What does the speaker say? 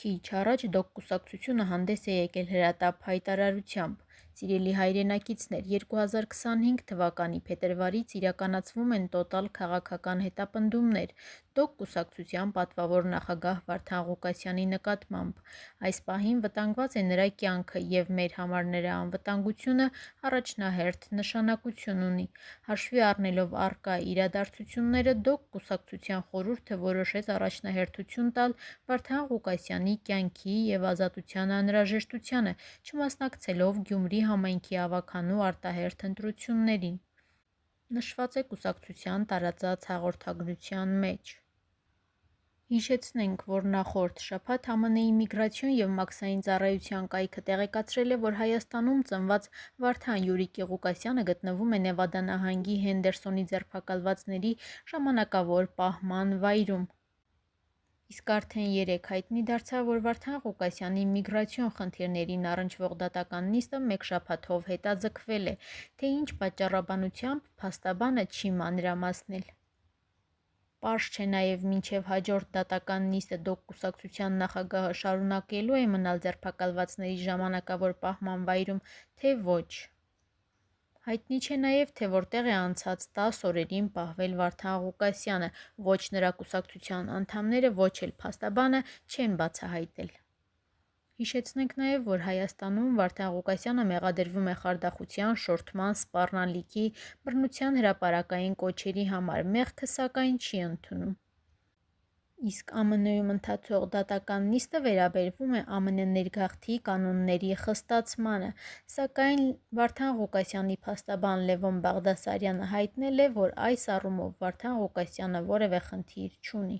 Քիչ առաջ ԴՕԿ կուսակցությունը հանդես է եկել հրատապ հայտարարությամբ. «Սիրելի հայրենակիցներ, 2025 թվականի փետրվարից իրականացվում են տոտալ քաղաքական հետապնդումներ ԴՕԿ կուսակցության պատվավոր նախագահ Վարդան Ղուկասյանի նկատմամբ: Այս պահին վտանգված է նրա կյանքը և մեր համար նրա անվտանգությունը առաջնահերթ նշանակություն ունի: Հաշվի առնելով առկա իրադարձությունները ԴՕԿ կուսակցության խորհուրդը որոշեց առաջնահերթություն տալ Վարդան Ղուկասյանի կյանքի և ազատության անհրաժեշտությանը, չմասնակցելով Գյումրի համայնքի ավագանու արտահերթ ընտրություններին», նշված է կուսակցության տարածած հաղորդագրության մեջ: Հիշեցնենք, որ նախորդ շաբաթ ԱՄՆ Իմիգրացիոն և մաքսային ծառայության կայքը տեղեկացրել է, որ Հայաստանում ծնված Վարդան Յուրիկի Ղուկասյանը գտնվում է Նևադա նահանգի Հենդերսոնի ձերբակալվածների ժամանակավոր պահման վայրում: Իսկ արդեն երեկ հայտնի դարձավ, որ Վարդան Ղուկասյանի միգրացիոն խնդիրներին առնչվող դատական նիստը մեկ շաբաթով հետաձգվել է: Թե ինչ պատճառաբանությամբ, փաստաբանը չի մանրամասնել: Պարզ չէ նաև մինչև հաջորդ դատական նիստը ԴՕԿ կուսակցության նախագահը շարունակելու է մնալ ձերբակալվածների ժամանակավոր պահման վայրում, թե ոչ: Հայտնի չէ նաև, թե որտեղ է անցած 10 օրերին պահվել Վարդան Ղուկասյանը: Ոչ նրա կուսակցության անդամները, ոչ էլ փաստաբանը չեն բացահայտել: Հիշեցնենք նաև, որ Հայաստանում Վարդան Ղուկասյանը մեղադրվում է խարդախության, շորթման, սպառնալիքի, բռնության հրապարակային կոչերի համար: Մեղքը սակայն չի ընդունում: Իսկ ԱՄՆ-ում ընթացող դատական նիստը վերաբերվում է ԱՄՆ ներգաղթի կանոնների խստացմանը: Սակայն Վարդան Ղուկասյանի փաստաբան Լևոն Բաղդասարյանը հայտնել է, որ այս առումով Վարդան Ղուկասյանը որևէ խնդիր չունի: